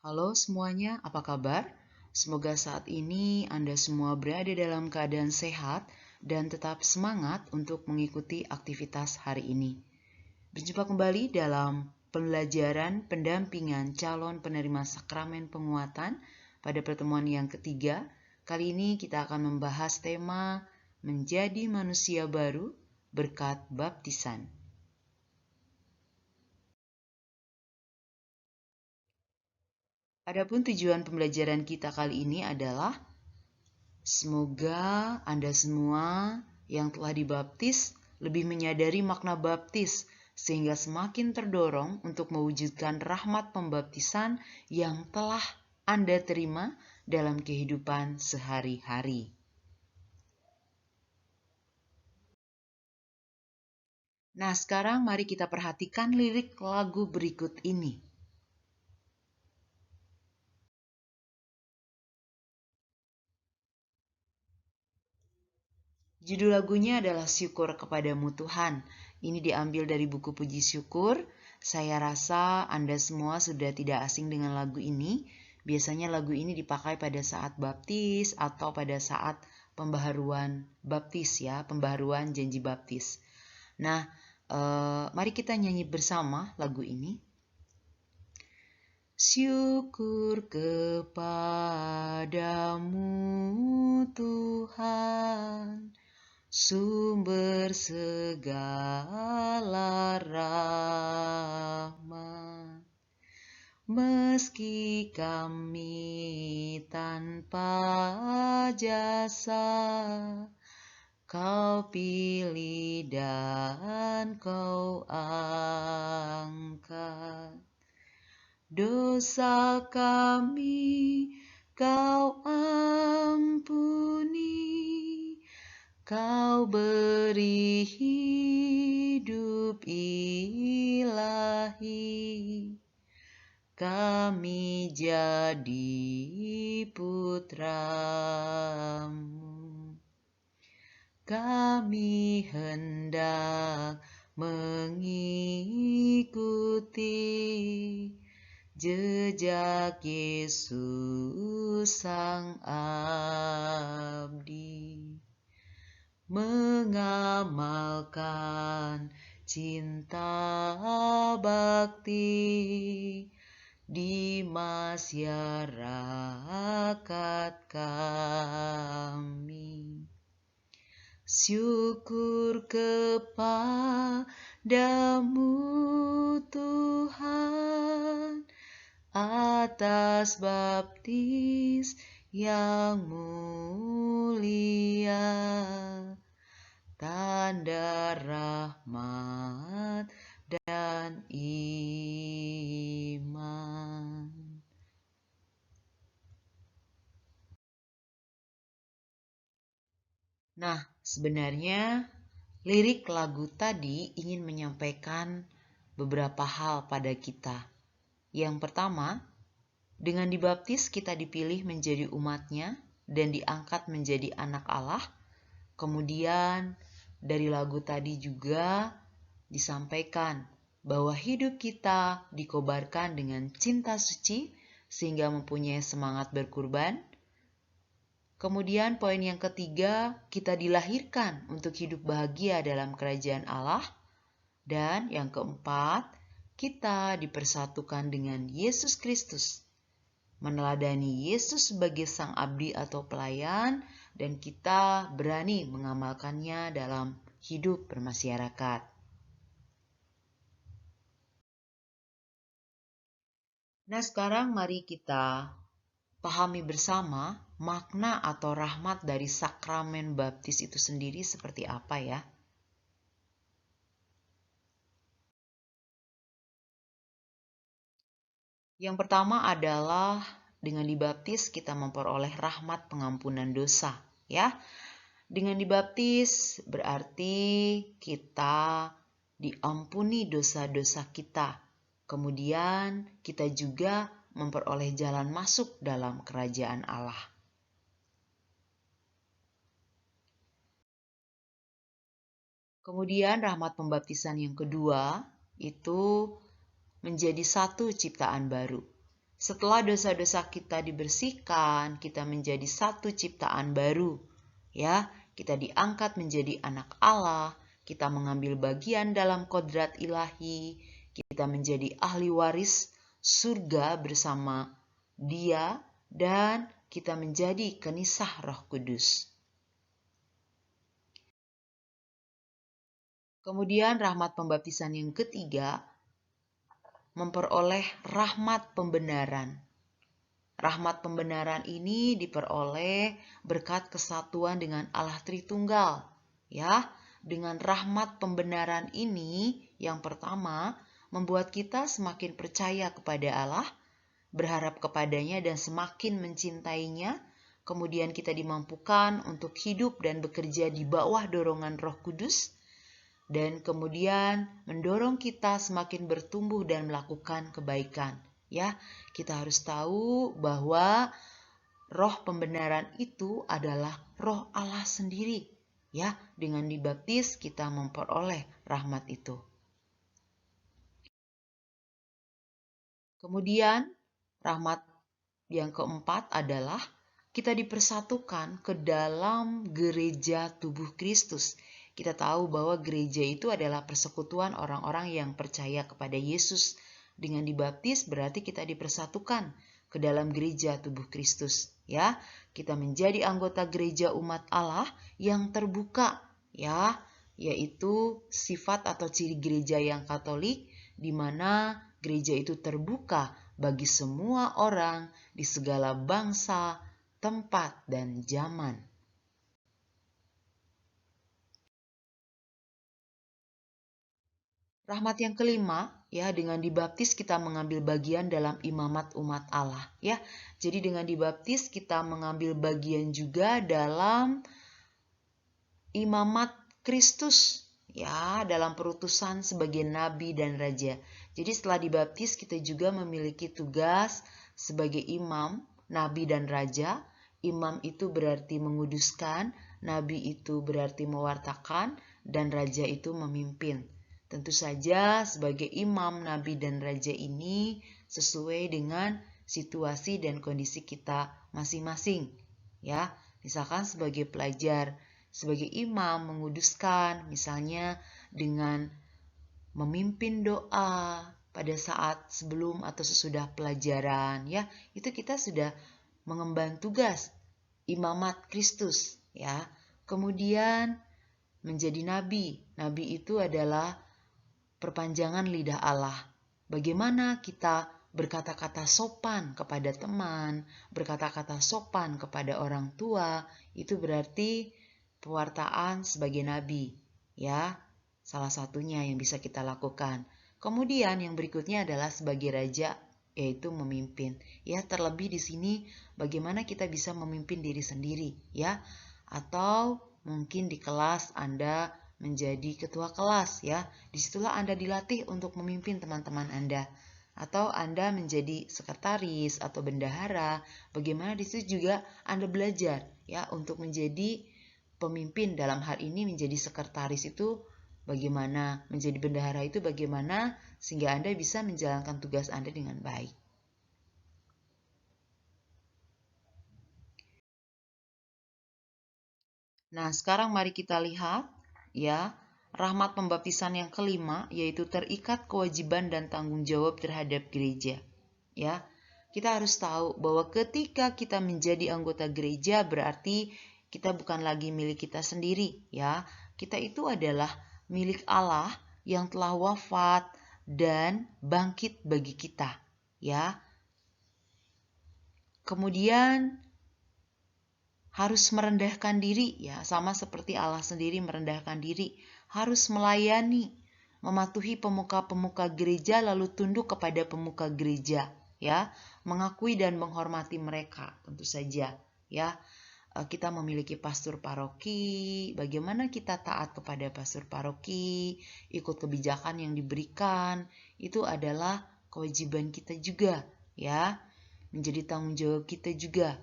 Halo semuanya, apa kabar? Semoga saat ini Anda semua berada dalam keadaan sehat dan tetap semangat untuk mengikuti aktivitas hari ini. Berjumpa kembali dalam pembelajaran pendampingan calon penerima sakramen penguatan pada pertemuan yang ketiga. Kali ini kita akan membahas tema menjadi manusia baru berkat baptisan. Adapun tujuan pembelajaran kita kali ini adalah semoga Anda semua yang telah dibaptis lebih menyadari makna baptis sehingga semakin terdorong untuk mewujudkan rahmat pembaptisan yang telah Anda terima dalam kehidupan sehari-hari. Nah, sekarang mari kita perhatikan lirik lagu berikut ini. Judul lagunya adalah Syukur Kepadamu Tuhan. Ini diambil dari buku Puji Syukur. Saya rasa Anda semua sudah tidak asing dengan lagu ini. Biasanya lagu ini dipakai pada saat baptis atau pada saat pembaharuan baptis ya, pembaharuan janji baptis. Nah, mari kita nyanyi bersama lagu ini. Syukur kepadamu Tuhan, sumber segala rahmat. Meski kami tanpa jasa, Kau pilih dan Kau angkat. Dosa kami Kau ampuni, Kau beri hidup ilahi, kami jadi putra-Mu. Kami hendak mengikuti jejak Yesus Sang Abdi, mengamalkan cinta bakti di masyarakat kami. Syukur kepadamu Tuhan atas baptis yang mulia, tanda rahmat dan iman. Nah, sebenarnya lirik lagu tadi ingin menyampaikan beberapa hal pada kita. Yang pertama, dengan dibaptis kita dipilih menjadi umatnya dan diangkat menjadi anak Allah. Kemudian dari lagu tadi juga disampaikan bahwa hidup kita dikobarkan dengan cinta suci sehingga mempunyai semangat berkurban. Kemudian poin yang ketiga, kita dilahirkan untuk hidup bahagia dalam kerajaan Allah. Dan yang keempat, kita dipersatukan dengan Yesus Kristus, meneladani Yesus sebagai sang abdi atau pelayan, dan kita berani mengamalkannya dalam hidup bermasyarakat. Nah, sekarang mari kita pahami bersama makna atau rahmat dari sakramen baptis itu sendiri seperti apa ya. Yang pertama adalah dengan dibaptis kita memperoleh rahmat pengampunan dosa, ya. Dengan dibaptis berarti kita diampuni dosa-dosa kita. Kemudian kita juga memperoleh jalan masuk dalam kerajaan Allah. Kemudian rahmat pembaptisan yang kedua itu menjadi satu ciptaan baru. Setelah dosa-dosa kita dibersihkan, kita menjadi satu ciptaan baru. Ya, kita diangkat menjadi anak Allah, kita mengambil bagian dalam kodrat ilahi, kita menjadi ahli waris surga bersama Dia, dan kita menjadi kenisah Roh Kudus. Kemudian rahmat pembaptisan yang ketiga, memperoleh rahmat pembenaran. Rahmat pembenaran ini diperoleh berkat kesatuan dengan Allah Tritunggal. Ya, dengan rahmat pembenaran ini, yang pertama, membuat kita semakin percaya kepada Allah, berharap kepadanya dan semakin mencintainya. Kemudian kita dimampukan untuk hidup dan bekerja di bawah dorongan Roh Kudus, dan kemudian mendorong kita semakin bertumbuh dan melakukan kebaikan. Ya, kita harus tahu bahwa roh pembenaran itu adalah roh Allah sendiri. Ya, dengan dibaptis kita memperoleh rahmat itu. Kemudian rahmat yang keempat adalah kita dipersatukan ke dalam gereja tubuh Kristus. Kita tahu bahwa gereja itu adalah persekutuan orang-orang yang percaya kepada Yesus. Dengan dibaptis berarti kita dipersatukan ke dalam gereja tubuh Kristus. Ya, kita menjadi anggota gereja umat Allah yang terbuka, ya, yaitu sifat atau ciri gereja yang Katolik, di mana gereja itu terbuka bagi semua orang di segala bangsa, tempat, dan zaman. Rahmat yang kelima, ya, dengan dibaptis kita mengambil bagian dalam imamat umat Allah, ya. Jadi dengan dibaptis kita mengambil bagian juga dalam imamat Kristus, ya, dalam perutusan sebagai nabi dan raja. Jadi setelah dibaptis kita juga memiliki tugas sebagai imam, nabi dan raja. Imam itu berarti menguduskan, nabi itu berarti mewartakan, dan raja itu memimpin. Tentu saja sebagai imam, nabi, dan raja ini sesuai dengan situasi dan kondisi kita masing-masing. Ya, misalkan sebagai pelajar, sebagai imam menguduskan, misalnya dengan memimpin doa pada saat sebelum atau sesudah pelajaran, ya, itu kita sudah mengemban tugas imamat Kristus, ya. Kemudian menjadi nabi. Nabi itu adalah perpanjangan lidah Allah. Bagaimana kita berkata-kata sopan kepada teman, berkata-kata sopan kepada orang tua, itu berarti pewartaan sebagai nabi, ya. Salah satunya yang bisa kita lakukan. Kemudian yang berikutnya adalah sebagai raja, yaitu memimpin. Ya, terlebih di sini bagaimana kita bisa memimpin diri sendiri, ya. Atau mungkin di kelas Anda menjadi ketua kelas, ya. Disitulah Anda dilatih untuk memimpin teman-teman Anda. Atau Anda menjadi sekretaris atau bendahara, bagaimana di situ juga Anda belajar, ya, untuk menjadi pemimpin. Dalam hal ini menjadi sekretaris itu bagaimana, menjadi bendahara itu bagaimana, sehingga Anda bisa menjalankan tugas Anda dengan baik. Nah, sekarang mari kita lihat, ya, rahmat pembaptisan yang kelima, yaitu terikat kewajiban dan tanggung jawab terhadap gereja. Ya, kita harus tahu bahwa ketika kita menjadi anggota gereja berarti kita bukan lagi milik kita sendiri, ya. Kita itu adalah milik Allah yang telah wafat dan bangkit bagi kita, ya. Kemudian harus merendahkan diri, ya, sama seperti Allah sendiri merendahkan diri, harus melayani, mematuhi pemuka-pemuka gereja lalu tunduk kepada pemuka gereja, ya, mengakui dan menghormati mereka, tentu saja, ya. Kita memiliki pastor paroki, bagaimana kita taat kepada pastor paroki, ikut kebijakan yang diberikan, itu adalah kewajiban kita juga, ya, menjadi tanggung jawab kita juga.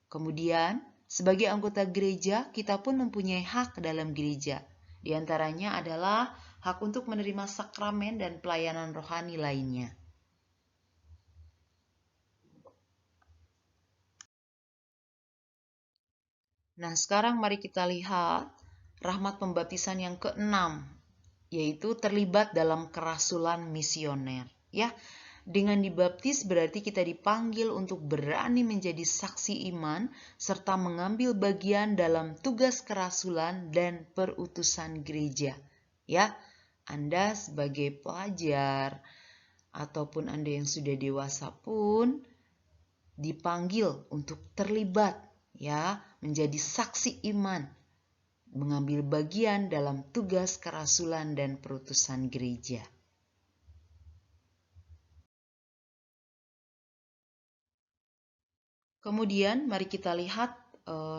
Kemudian sebagai anggota gereja, kita pun mempunyai hak dalam gereja. Di antaranya adalah hak untuk menerima sakramen dan pelayanan rohani lainnya. Nah, sekarang mari kita lihat rahmat pembaptisan yang keenam, yaitu terlibat dalam kerasulan misioner. Ya, dengan dibaptis berarti kita dipanggil untuk berani menjadi saksi iman serta mengambil bagian dalam tugas kerasulan dan perutusan gereja. Ya, Anda sebagai pelajar ataupun Anda yang sudah dewasa pun dipanggil untuk terlibat ya, menjadi saksi iman, mengambil bagian dalam tugas kerasulan dan perutusan gereja. Kemudian mari kita lihat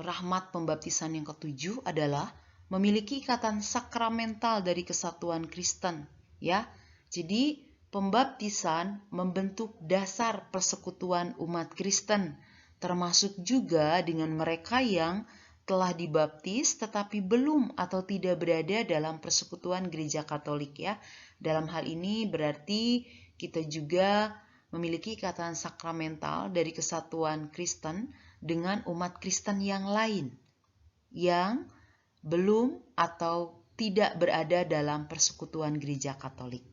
rahmat pembaptisan yang ketujuh adalah memiliki ikatan sakramental dari kesatuan Kristen, ya. Jadi pembaptisan membentuk dasar persekutuan umat Kristen, termasuk juga dengan mereka yang telah dibaptis tetapi belum atau tidak berada dalam persekutuan gereja Katolik, ya. Dalam hal ini berarti kita juga memiliki ikatan sakramental dari kesatuan Kristen dengan umat Kristen yang lain yang belum atau tidak berada dalam persekutuan gereja Katolik.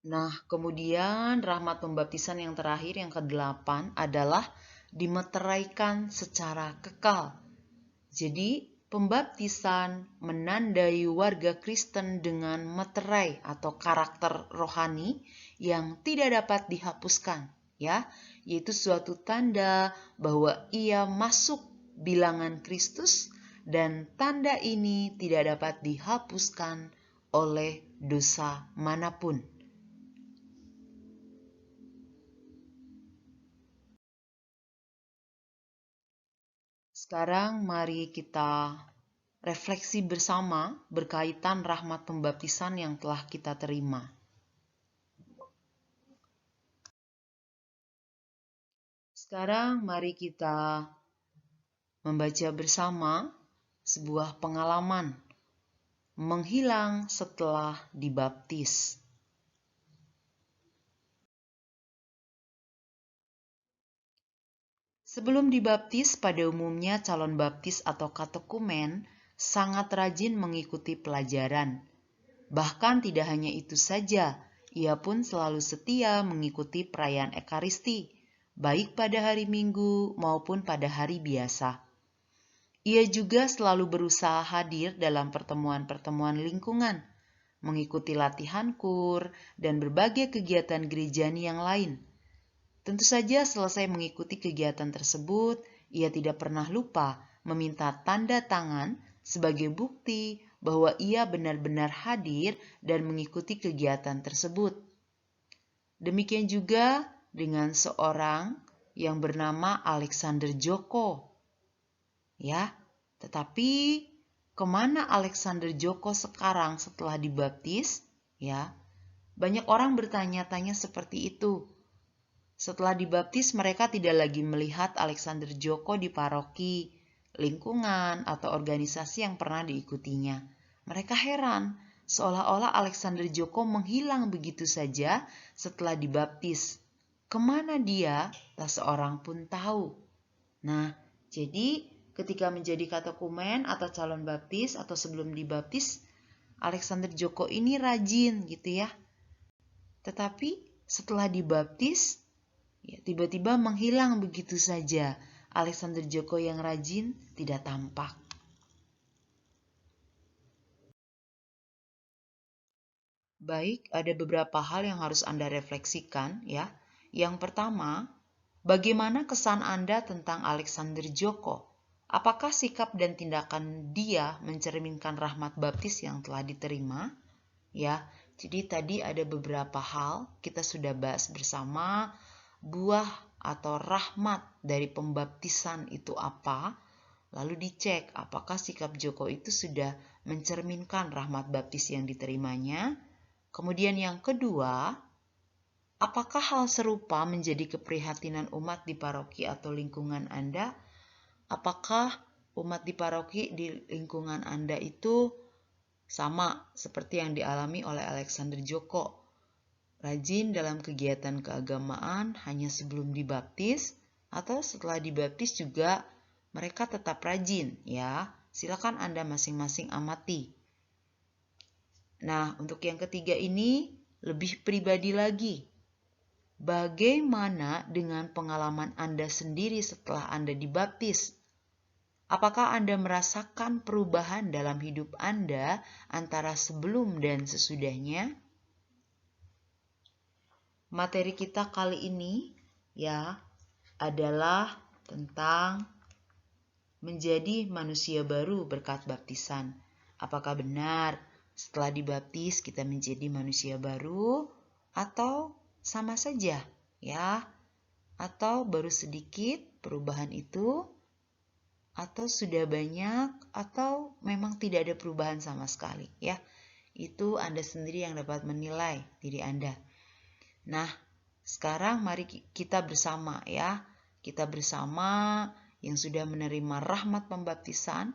Nah, kemudian rahmat pembaptisan yang terakhir yang ke-8 adalah dimeteraikan secara kekal. Jadi, pembaptisan menandai warga Kristen dengan meterai atau karakter rohani yang tidak dapat dihapuskan, ya, yaitu suatu tanda bahwa ia masuk bilangan Kristus dan tanda ini tidak dapat dihapuskan oleh dosa manapun. Sekarang mari kita refleksi bersama berkaitan rahmat pembaptisan yang telah kita terima. Sekarang mari kita membaca bersama sebuah pengalaman menghilang setelah dibaptis. Sebelum dibaptis, pada umumnya calon baptis atau katekumen sangat rajin mengikuti pelajaran. Bahkan tidak hanya itu saja, ia pun selalu setia mengikuti perayaan Ekaristi, baik pada hari Minggu maupun pada hari biasa. Ia juga selalu berusaha hadir dalam pertemuan-pertemuan lingkungan, mengikuti latihan kur, dan berbagai kegiatan gerejani yang lain. Tentu saja selesai mengikuti kegiatan tersebut, ia tidak pernah lupa meminta tanda tangan sebagai bukti bahwa ia benar-benar hadir dan mengikuti kegiatan tersebut. Demikian juga dengan seorang yang bernama Alexander Joko. Ya, tetapi kemana Alexander Joko sekarang setelah dibaptis? Ya, banyak orang bertanya-tanya seperti itu. Setelah dibaptis, mereka tidak lagi melihat Alexander Joko di paroki, lingkungan, atau organisasi yang pernah diikutinya. Mereka heran, seolah-olah Alexander Joko menghilang begitu saja setelah dibaptis. Kemana dia? Tak seorang pun tahu. Nah, jadi ketika menjadi katekumen atau calon baptis atau sebelum dibaptis, Alexander Joko ini rajin gitu ya. Tetapi setelah dibaptis, ya, tiba-tiba menghilang begitu saja. Alexander Joko yang rajin tidak tampak. Baik, ada beberapa hal yang harus Anda refleksikan ya. Yang pertama, bagaimana kesan Anda tentang Alexander Joko? Apakah sikap dan tindakan dia mencerminkan rahmat baptis yang telah diterima? Ya, jadi tadi ada beberapa hal kita sudah bahas bersama. Buah atau rahmat dari pembaptisan itu apa? Lalu dicek apakah sikap Joko itu sudah mencerminkan rahmat baptis yang diterimanya. Kemudian yang kedua, apakah hal serupa menjadi keprihatinan umat di paroki atau lingkungan Anda? Apakah umat di paroki di lingkungan Anda itu sama seperti yang dialami oleh Alexander Joko? Rajin dalam kegiatan keagamaan hanya sebelum dibaptis atau setelah dibaptis juga mereka tetap rajin ya. Silakan Anda masing-masing amati. Nah, untuk yang ketiga ini lebih pribadi lagi. Bagaimana dengan pengalaman Anda sendiri setelah Anda dibaptis? Apakah Anda merasakan perubahan dalam hidup Anda antara sebelum dan sesudahnya? Materi kita kali ini ya adalah tentang menjadi manusia baru berkat baptisan. Apakah benar setelah dibaptis kita menjadi manusia baru atau sama saja ya? Atau baru sedikit perubahan itu, atau sudah banyak, atau memang tidak ada perubahan sama sekali ya. Itu Anda sendiri yang dapat menilai diri Anda. Nah, sekarang mari kita bersama ya. Kita bersama yang sudah menerima rahmat pembaptisan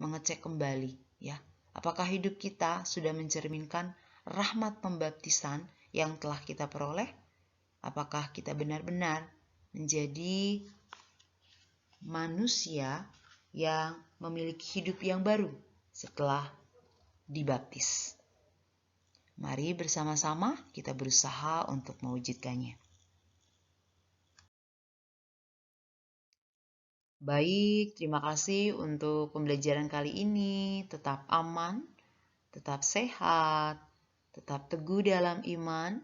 mengecek kembali ya. Apakah hidup kita sudah mencerminkan rahmat pembaptisan yang telah kita peroleh? Apakah kita benar-benar menjadi manusia yang memiliki hidup yang baru setelah dibaptis? Mari bersama-sama kita berusaha untuk mewujudkannya. Baik, terima kasih untuk pembelajaran kali ini. Tetap aman, tetap sehat, tetap teguh dalam iman.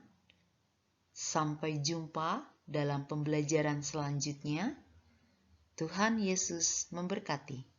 Sampai jumpa dalam pembelajaran selanjutnya. Tuhan Yesus memberkati.